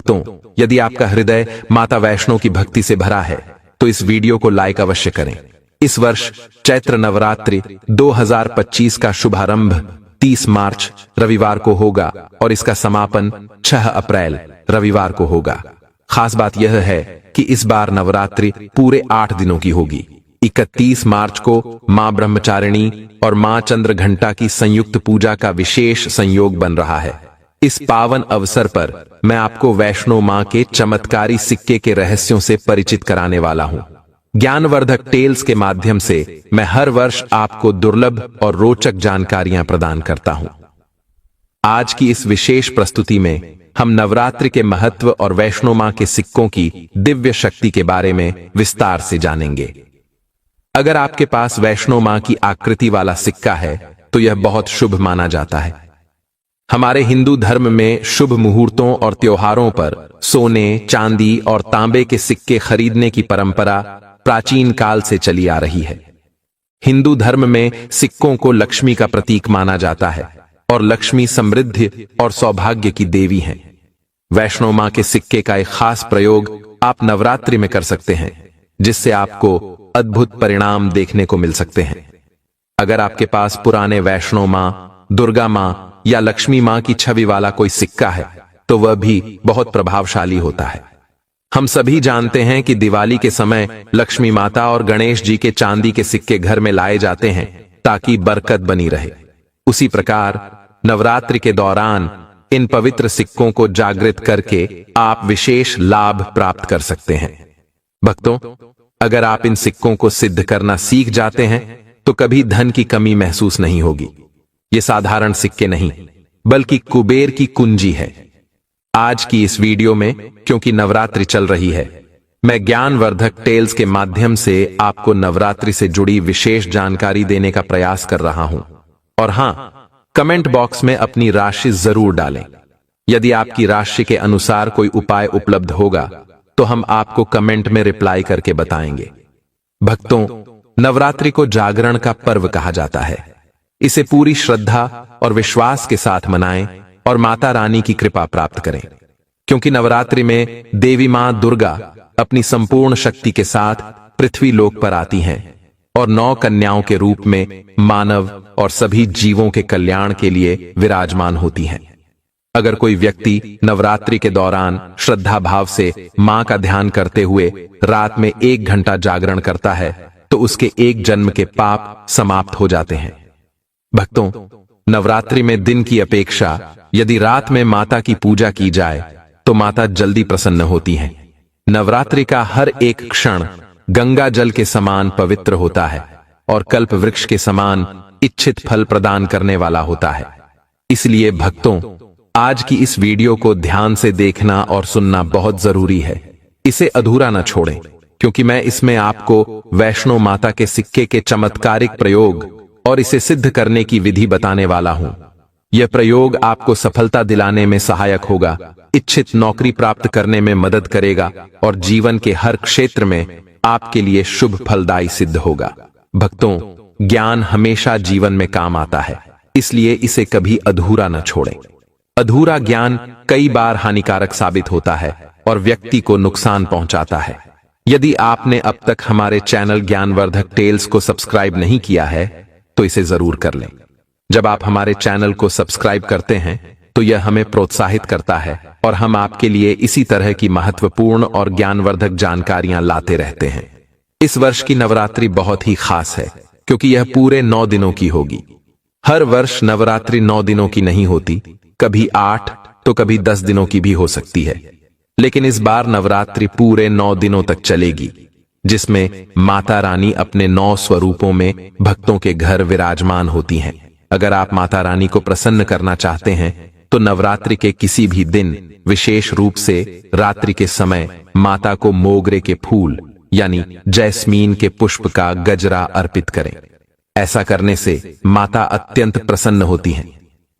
भक्तों, यदि आपका हृदय माता वैष्णो की भक्ति से भरा है तो इस वीडियो को लाइक अवश्य करें। इस वर्ष चैत्र नवरात्रि 2025 का शुभारंभ 30 मार्च रविवार को होगा और इसका समापन 6 अप्रैल रविवार को होगा। खास बात यह है कि इस बार नवरात्रि पूरे 8 दिनों की होगी। 31 मार्च को मां ब्रह्मचारिणी और मां चंद्रघंटा की संयुक्त पूजा का विशेष संयोग बन रहा है। इस पावन अवसर पर मैं आपको वैष्णो मां के चमत्कारी सिक्के के रहस्यों से परिचित कराने वाला हूं। ज्ञानवर्धक टेल्स के माध्यम से मैं हर वर्ष आपको दुर्लभ और रोचक जानकारियां प्रदान करता हूं। आज की इस विशेष प्रस्तुति में हम नवरात्रि के महत्व और वैष्णो मां के सिक्कों की दिव्य शक्ति के बारे में विस्तार से जानेंगे। अगर आपके पास वैष्णो मां की आकृति वाला सिक्का है तो यह बहुत शुभ माना जाता है। हमारे हिंदू धर्म में शुभ मुहूर्तों और त्योहारों पर सोने, चांदी और तांबे के सिक्के खरीदने की परंपरा प्राचीन काल से चली आ रही है। हिंदू धर्म में सिक्कों को लक्ष्मी का प्रतीक माना जाता है और लक्ष्मी समृद्धि और सौभाग्य की देवी हैं। वैष्णो मां के सिक्के का एक खास प्रयोग आप नवरात्रि में कर सकते हैं, जिससे आपको अद्भुत परिणाम देखने को मिल सकते हैं। अगर आपके पास पुराने वैष्णो मां, दुर्गा मां या लक्ष्मी मां की छवि वाला कोई सिक्का है तो वह भी बहुत प्रभावशाली होता है। हम सभी जानते हैं कि दिवाली के समय लक्ष्मी माता और गणेश जी के चांदी के सिक्के घर में लाए जाते हैं ताकि बरकत बनी रहे। उसी प्रकार नवरात्रि के दौरान इन पवित्र सिक्कों को जागृत करके आप विशेष लाभ प्राप्त कर सकते हैं। भक्तों, अगर आप इन सिक्कों को सिद्ध करना सीख जाते हैं तो कभी धन की कमी महसूस नहीं होगी। ये साधारण सिक्के नहीं, बल्कि कुबेर की कुंजी है। आज की इस वीडियो में, क्योंकि नवरात्रि चल रही है, मैं ज्ञानवर्धक टेल्स के माध्यम से आपको नवरात्रि से जुड़ी विशेष जानकारी देने का प्रयास कर रहा हूं। और हां, कमेंट बॉक्स में अपनी राशि जरूर डालें। यदि आपकी राशि के अनुसार कोई उपाय उपलब्ध होगा तो हम आपको कमेंट में रिप्लाई करके बताएंगे। भक्तों, नवरात्रि को जागरण का पर्व कहा जाता है। इसे पूरी श्रद्धा और विश्वास के साथ मनाएं और माता रानी की कृपा प्राप्त करें, क्योंकि नवरात्रि में देवी मां दुर्गा अपनी संपूर्ण शक्ति के साथ पृथ्वी लोक पर आती हैं और 9 कन्याओं के रूप में मानव और सभी जीवों के कल्याण के लिए विराजमान होती हैं। अगर कोई व्यक्ति नवरात्रि के दौरान श्रद्धा भाव से मां का ध्यान करते हुए रात में 1 घंटा जागरण करता है तो उसके एक जन्म के पाप समाप्त हो जाते हैं। भक्तों, नवरात्रि में दिन की अपेक्षा यदि रात में माता की पूजा की जाए तो माता जल्दी प्रसन्न होती हैं। नवरात्रि का हर एक क्षण गंगा जल के समान पवित्र होता है और कल्प वृक्ष के समान इच्छित फल प्रदान करने वाला होता है। इसलिए भक्तों, आज की इस वीडियो को ध्यान से देखना और सुनना बहुत जरूरी है। इसे अधूरा न छोड़ें, क्योंकि मैं इसमें आपको वैष्णो माता के सिक्के के चमत्कारिक प्रयोग और इसे सिद्ध करने की विधि बताने वाला हूं। यह प्रयोग आपको सफलता दिलाने में सहायक होगा, इच्छित नौकरी प्राप्त करने में मदद करेगा और जीवन के हर क्षेत्र में आपके लिए शुभ फलदायी सिद्ध होगा। भक्तों, ज्ञान हमेशा जीवन में काम आता है, इसलिए इसे कभी अधूरा न छोड़ें। अधूरा ज्ञान कई बार हानिकारक साबित होता है और व्यक्ति को नुकसान पहुंचाता है। यदि आपने अब तक हमारे चैनल ज्ञानवर्धक टेल्स को सब्सक्राइब नहीं किया है तो इसे जरूर कर लें। जब आप हमारे चैनल को सब्सक्राइब करते हैं तो यह हमें प्रोत्साहित करता है और हम आपके लिए इसी तरह की महत्वपूर्ण और ज्ञानवर्धक जानकारियां लाते रहते हैं। इस वर्ष की नवरात्रि बहुत ही खास है, क्योंकि यह पूरे 9 दिनों की होगी। हर वर्ष नवरात्रि 9 दिनों की नहीं होती, कभी 8 तो कभी 10 दिनों की भी हो सकती है। लेकिन इस बार नवरात्रि पूरे 9 दिनों तक चलेगी, जिसमें माता रानी अपने 9 स्वरूपों में भक्तों के घर विराजमान होती हैं। अगर आप माता रानी को प्रसन्न करना चाहते हैं तो नवरात्रि के किसी भी दिन, विशेष रूप से रात्रि के समय, माता को मोगरे के फूल यानी जैस्मीन के पुष्प का गजरा अर्पित करें। ऐसा करने से माता अत्यंत प्रसन्न होती हैं।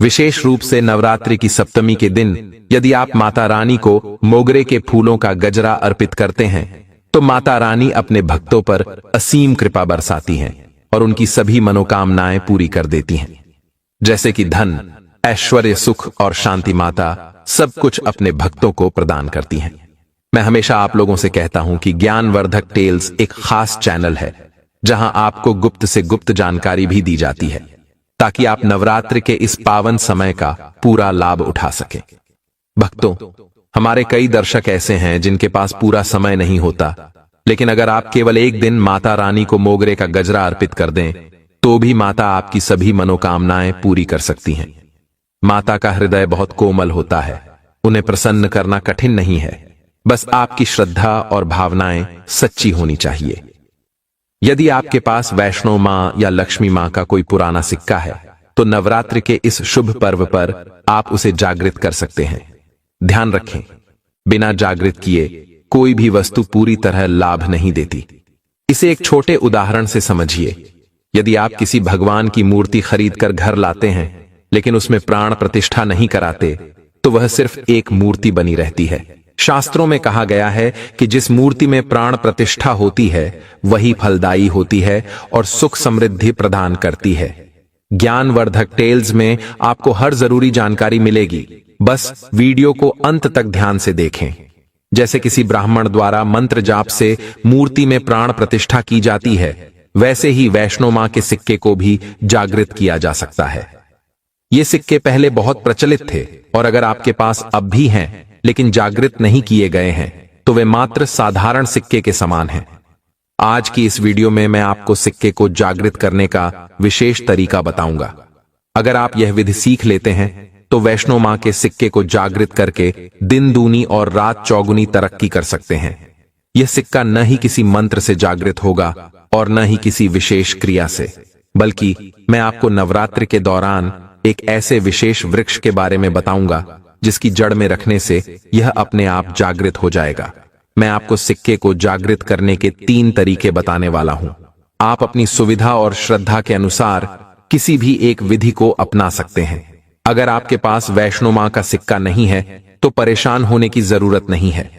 विशेष रूप से नवरात्रि की सप्तमी के दिन यदि आप माता रानी को मोगरे के फूलों का गजरा अर्पित करते हैं तो माता रानी अपने भक्तों पर असीम कृपा बरसाती हैं और उनकी सभी मनोकामनाएं पूरी कर देती हैं, जैसे कि धन, ऐश्वर्य, सुख और शांति माता सब कुछ अपने भक्तों को प्रदान करती हैं। मैं हमेशा आप लोगों से कहता हूं कि ज्ञानवर्धक टेल्स एक खास चैनल है जहां आपको गुप्त से गुप्त जानकारी भी दी जाती है ताकि आप नवरात्रि के इस पावन समय का पूरा लाभ उठा सकें। भक्तों, हमारे कई दर्शक ऐसे हैं जिनके पास पूरा समय नहीं होता, लेकिन अगर आप केवल एक दिन माता रानी को मोगरे का गजरा अर्पित कर दें तो भी माता आपकी सभी मनोकामनाएं पूरी कर सकती हैं। माता का हृदय बहुत कोमल होता है, उन्हें प्रसन्न करना कठिन नहीं है, बस आपकी श्रद्धा और भावनाएं सच्ची होनी चाहिए। यदि आपके पास वैष्णो मां या लक्ष्मी मां का कोई पुराना सिक्का है तो नवरात्रि के इस शुभ पर्व पर आप उसे जागृत कर सकते हैं। ध्यान रखें, बिना जागृत किए कोई भी वस्तु पूरी तरह लाभ नहीं देती। इसे एक छोटे उदाहरण से समझिए। यदि आप किसी भगवान की मूर्ति खरीद कर घर लाते हैं लेकिन उसमें प्राण प्रतिष्ठा नहीं कराते तो वह सिर्फ एक मूर्ति बनी रहती है। शास्त्रों में कहा गया है कि जिस मूर्ति में प्राण प्रतिष्ठा होती है वही फलदायी होती है और सुख समृद्धि प्रदान करती है। ज्ञानवर्धक टेल्स में आपको हर जरूरी जानकारी मिलेगी, बस वीडियो को अंत तक ध्यान से देखें। जैसे किसी ब्राह्मण द्वारा मंत्र जाप से मूर्ति में प्राण प्रतिष्ठा की जाती है, वैसे ही वैष्णो मां के सिक्के को भी जागृत किया जा सकता है। ये सिक्के पहले बहुत प्रचलित थे और अगर आपके पास अब भी हैं लेकिन जागृत नहीं किए गए हैं तो वे मात्र साधारण सिक्के के समान हैं। आज की इस वीडियो में मैं आपको सिक्के को जागृत करने का विशेष तरीका बताऊंगा। अगर आप यह विधि सीख लेते हैं तो वैष्णो मां के सिक्के को जागृत करके दिन दूनी और रात चौगुनी तरक्की कर सकते हैं। यह सिक्का न ही किसी मंत्र से जागृत होगा और न ही किसी विशेष क्रिया से, बल्कि मैं आपको नवरात्रि के दौरान एक ऐसे विशेष वृक्ष के बारे में बताऊंगा जिसकी जड़ में रखने से यह अपने आप जागृत हो जाएगा। मैं आपको सिक्के को जागृत करने के 3 तरीके बताने वाला हूं। आप अपनी सुविधा और श्रद्धा के अनुसार किसी भी एक विधि को अपना सकते हैं। अगर आपके पास वैष्णो मां का सिक्का नहीं है तो परेशान होने की जरूरत नहीं है।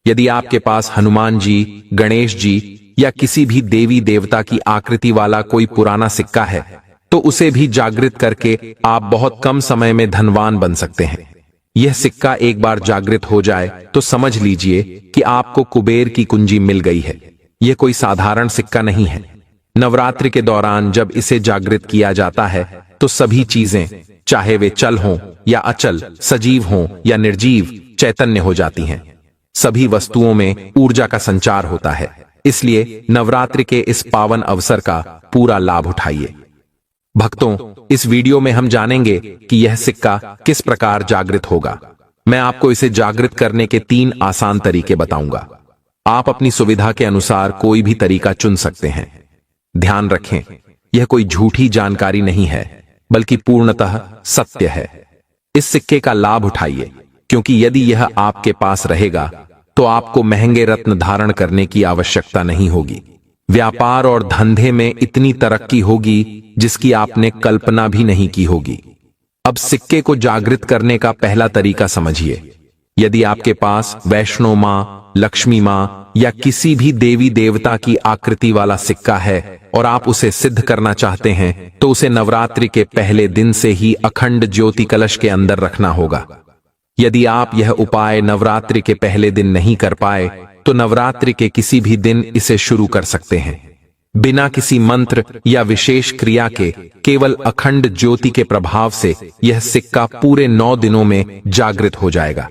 यदि आपके पास हनुमान जी, गणेश जी या किसी भी देवी देवता की आकृति वाला कोई पुराना सिक्का है तो उसे भी जागृत करके आप बहुत कम समय में धनवान बन सकते हैं। यह सिक्का एक बार जागृत हो जाए तो समझ लीजिए कि आपको कुबेर की कुंजी मिल गई है। यह कोई साधारण सिक्का नहीं है। नवरात्रि के दौरान जब इसे जागृत किया जाता है तो सभी चीजें, चाहे वे चल हों या अचल, सजीव हों या निर्जीव, चैतन्य हो जाती हैं। सभी वस्तुओं में ऊर्जा का संचार होता है। इसलिए नवरात्रि के इस पावन अवसर का पूरा लाभ उठाइए। भक्तों, इस वीडियो में हम जानेंगे कि यह सिक्का किस प्रकार जागृत होगा। मैं आपको इसे जागृत करने के 3 आसान तरीके बताऊंगा। आप अपनी सुविधा के अनुसार कोई भी तरीका चुन सकते हैं। ध्यान रखें, यह कोई झूठी जानकारी नहीं है, बल्कि पूर्णतः सत्य है। इस सिक्के का लाभ उठाइए, क्योंकि यदि यह आपके पास रहेगा तो आपको महंगे रत्न धारण करने की आवश्यकता नहीं होगी। व्यापार और धंधे में इतनी तरक्की होगी जिसकी आपने कल्पना भी नहीं की होगी। अब सिक्के को जागृत करने का पहला तरीका समझिए। यदि आपके पास वैष्णो मां, लक्ष्मी मां या किसी भी देवी देवता की आकृति वाला सिक्का है और आप उसे सिद्ध करना चाहते हैं तो उसे नवरात्रि के पहले दिन से ही अखंड ज्योति कलश के अंदर रखना होगा। यदि आप यह उपाय नवरात्रि के पहले दिन नहीं कर पाए तो नवरात्रि के किसी भी दिन इसे शुरू कर सकते हैं। बिना किसी मंत्र या विशेष क्रिया के केवल अखंड ज्योति के प्रभाव से यह सिक्का पूरे 9 दिनों में जागृत हो जाएगा।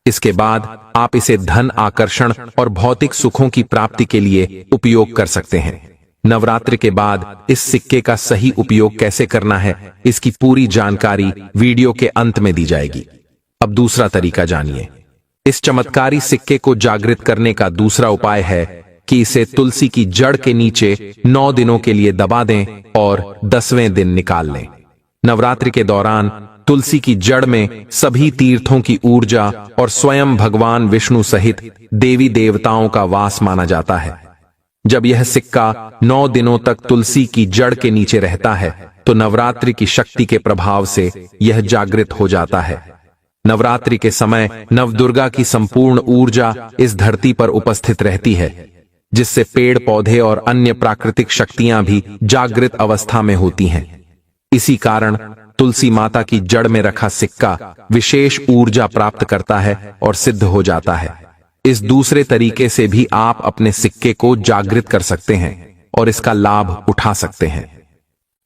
इसके बाद आप इसे धन आकर्षण और भौतिक सुखों की प्राप्ति के लिए उपयोग कर सकते हैं। नवरात्रि के बाद इस सिक्के का सही उपयोग कैसे करना है, इसकी पूरी जानकारी वीडियो के अंत में दी जाएगी। अब दूसरा तरीका जानिए। इस चमत्कारी सिक्के को जागृत करने का दूसरा उपाय है कि इसे तुलसी की जड़ के नीचे 9 दिनों के लिए दबा दें और 10वें दिन निकाल लें। नवरात्रि के दौरान तुलसी की जड़ में सभी तीर्थों की ऊर्जा और स्वयं भगवान विष्णु सहित देवी देवताओं का वास माना जाता है। जब यह सिक्का 9 दिनों तक तुलसी की जड़ के नीचे रहता है तो नवरात्रि की शक्ति के प्रभाव से यह जागृत हो जाता है। नवरात्रि के समय नवदुर्गा की संपूर्ण ऊर्जा इस धरती पर उपस्थित रहती है, जिससे पेड़ पौधे और अन्य प्राकृतिक शक्तियां भी जागृत अवस्था में होती हैं। इसी कारण तुलसी माता की जड़ में रखा सिक्का विशेष ऊर्जा प्राप्त करता है और सिद्ध हो जाता है। इस दूसरे तरीके से भी आप अपने सिक्के को जागृत कर सकते हैं और इसका लाभ उठा सकते हैं।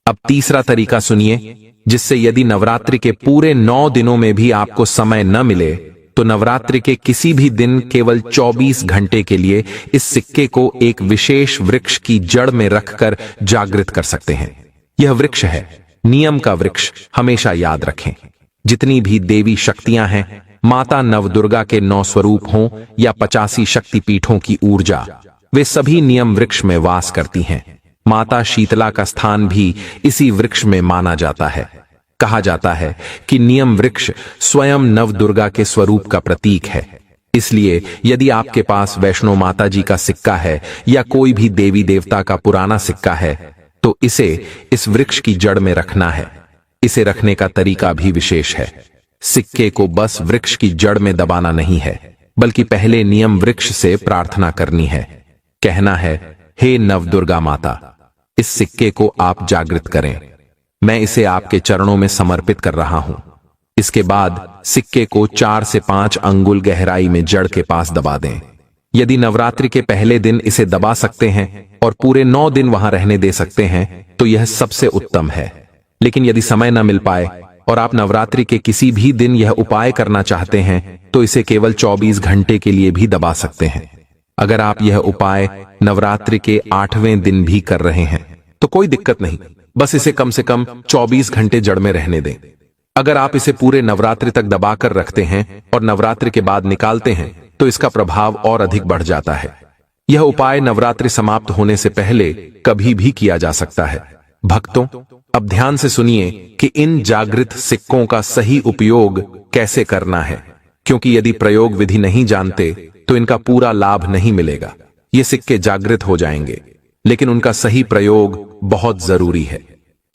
अब तीसरा तरीका सुनिए, जिससे यदि नवरात्रि के पूरे 9 दिनों में भी आपको समय न मिले तो नवरात्रि के किसी भी दिन केवल 24 घंटे के लिए इस सिक्के को एक विशेष वृक्ष की जड़ में रखकर जागृत कर सकते हैं। यह वृक्ष है नियम का वृक्ष। हमेशा याद रखें, जितनी भी देवी शक्तियां हैं, माता नवदुर्गा के 9 स्वरूप हों या 85 शक्तिपीठों की ऊर्जा, वे सभी नियम वृक्ष में वास करती हैं। माता शीतला का स्थान भी इसी वृक्ष में माना जाता है। कहा जाता है कि नियम वृक्ष स्वयं नवदुर्गा के स्वरूप का प्रतीक है। इसलिए यदि आपके पास वैष्णो माता जी का सिक्का है या कोई भी देवी देवता का पुराना सिक्का है तो इसे इस वृक्ष की जड़ में रखना है। इसे रखने का तरीका भी विशेष है। सिक्के को बस वृक्ष की जड़ में दबाना नहीं है, बल्कि पहले नियम वृक्ष से प्रार्थना करनी है। कहना है, हे नवदुर्गा माता, इस सिक्के को आप जागृत करें। मैं इसे आपके चरणों में समर्पित कर रहा हूं। इसके बाद सिक्के को 4 से 5 अंगुल गहराई में जड़ के पास दबा दें। यदि नवरात्रि के पहले दिन इसे दबा सकते हैं और पूरे 9 दिन वहां रहने दे सकते हैं तो यह सबसे उत्तम है। लेकिन यदि समय न मिल पाए और आप नवरात्रि के किसी भी दिन यह उपाय करना चाहते हैं तो इसे केवल 24 घंटे के लिए भी दबा सकते हैं। अगर आप यह उपाय नवरात्रि के 8वें दिन भी कर रहे हैं तो कोई दिक्कत नहीं, बस इसे कम से कम 24 घंटे जड़ में रहने दें। अगर आप इसे पूरे नवरात्रि तक दबाकर रखते हैं और नवरात्रि के बाद निकालते हैं तो इसका प्रभाव और अधिक बढ़ जाता है। यह उपाय नवरात्रि समाप्त होने से पहले कभी भी किया जा सकता है। भक्तों, अब ध्यान से सुनिए कि इन जागृत सिक्कों का सही उपयोग कैसे करना है, क्योंकि यदि प्रयोग विधि नहीं जानते तो इनका पूरा लाभ नहीं मिलेगा। ये सिक्के जागृत हो जाएंगे, लेकिन उनका सही प्रयोग बहुत जरूरी है।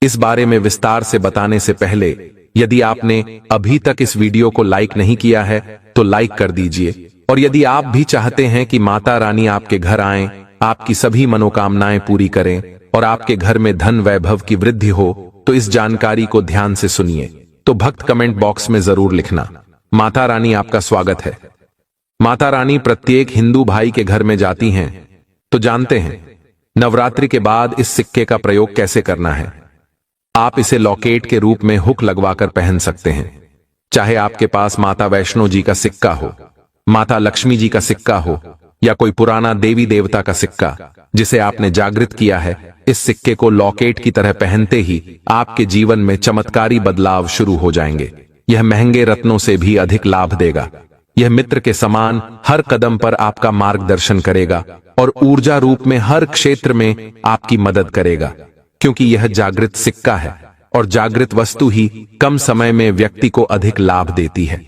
इस बारे में विस्तार से बताने से पहले यदि आपने अभी तक इस वीडियो को लाइक नहीं किया है तो लाइक कर दीजिए, और यदि आप भी चाहते हैं कि माता रानी आपके घर आएं, आपकी सभी मनोकामनाएं पूरी करें और आपके घर में धन वैभव की वृद्धि हो तो इस जानकारी को ध्यान से सुनिए। तो भक्त कमेंट बॉक्स में जरूर लिखना, माता रानी आपका स्वागत है। माता रानी प्रत्येक हिंदू भाई के घर में जाती हैं, तो जानते हैं नवरात्रि के बाद इस सिक्के का प्रयोग कैसे करना है। आप इसे लॉकेट के रूप में हुक लगवाकर पहन सकते हैं। चाहे आपके पास माता वैष्णो जी का सिक्का हो, माता लक्ष्मी जी का सिक्का हो या कोई पुराना देवी देवता का सिक्का जिसे आपने जागृत किया है, इस सिक्के को लॉकेट की तरह पहनते ही आपके जीवन में चमत्कारी बदलाव शुरू हो जाएंगे। यह महंगे रत्नों से भी अधिक लाभ देगा। यह मित्र के समान हर कदम पर आपका मार्गदर्शन करेगा और ऊर्जा रूप में हर क्षेत्र में आपकी मदद करेगा, क्योंकि यह जागृत सिक्का है और जागृत वस्तु ही कम समय में व्यक्ति को अधिक लाभ देती है।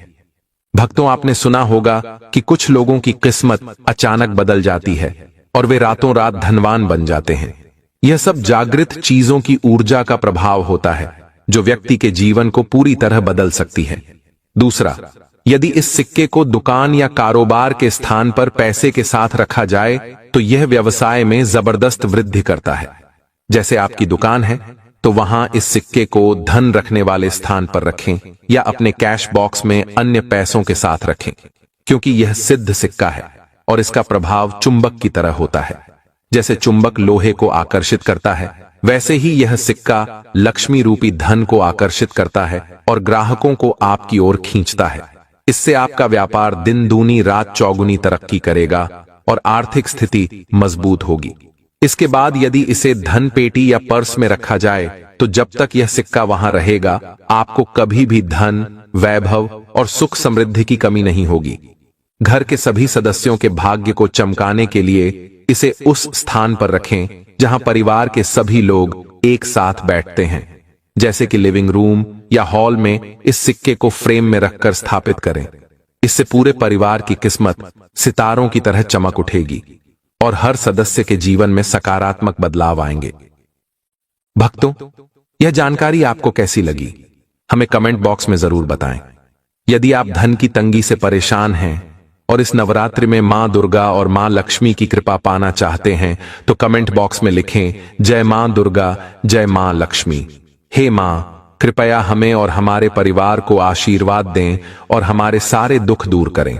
भक्तों, आपने सुना होगा कि कुछ लोगों की किस्मत अचानक बदल जाती है और वे रातों रात धनवान बन जाते हैं। यह सब जागृत चीजों की ऊर्जा का प्रभाव होता है जो व्यक्ति के जीवन को पूरी तरह बदल सकती है। दूसरा, यदि इस सिक्के को दुकान या कारोबार के स्थान पर पैसे के साथ रखा जाए तो यह व्यवसाय में जबरदस्त वृद्धि करता है। जैसे आपकी दुकान है तो वहां इस सिक्के को धन रखने वाले स्थान पर रखें या अपने कैश बॉक्स में अन्य पैसों के साथ रखें, क्योंकि यह सिद्ध सिक्का है और इसका प्रभाव चुंबक की तरह होता है। जैसे चुंबक लोहे को आकर्षित करता है, वैसे ही यह सिक्का लक्ष्मी रूपी धन को आकर्षित करता है और ग्राहकों को आपकी ओर खींचता है। इससे आपका व्यापार दिन दूनी रात चौगुनी तरक्की करेगा और आर्थिक स्थिति मजबूत होगी। इसके बाद यदि इसे धन पेटी या पर्स में रखा जाए तो जब तक यह सिक्का वहां रहेगा आपको कभी भी धन, वैभव और सुख समृद्धि की कमी नहीं होगी। घर के सभी सदस्यों के भाग्य को चमकाने के लिए इसे उस स्थान पर रखें जहां परिवार के सभी लोग एक साथ बैठते हैं, जैसे कि लिविंग रूम या हॉल में इस सिक्के को फ्रेम में रखकर स्थापित करें। इससे पूरे परिवार की किस्मत सितारों की तरह चमक उठेगी और हर सदस्य के जीवन में सकारात्मक बदलाव आएंगे। भक्तों, यह जानकारी आपको कैसी लगी हमें कमेंट बॉक्स में जरूर बताएं। यदि आप धन की तंगी से परेशान हैं और इस नवरात्रि में मां दुर्गा और मां लक्ष्मी की कृपा पाना चाहते हैं तो कमेंट बॉक्स में लिखें, जय मां दुर्गा, जय मां लक्ष्मी। हे मां, कृपया हमें और हमारे परिवार को आशीर्वाद दें और हमारे सारे दुख दूर करें।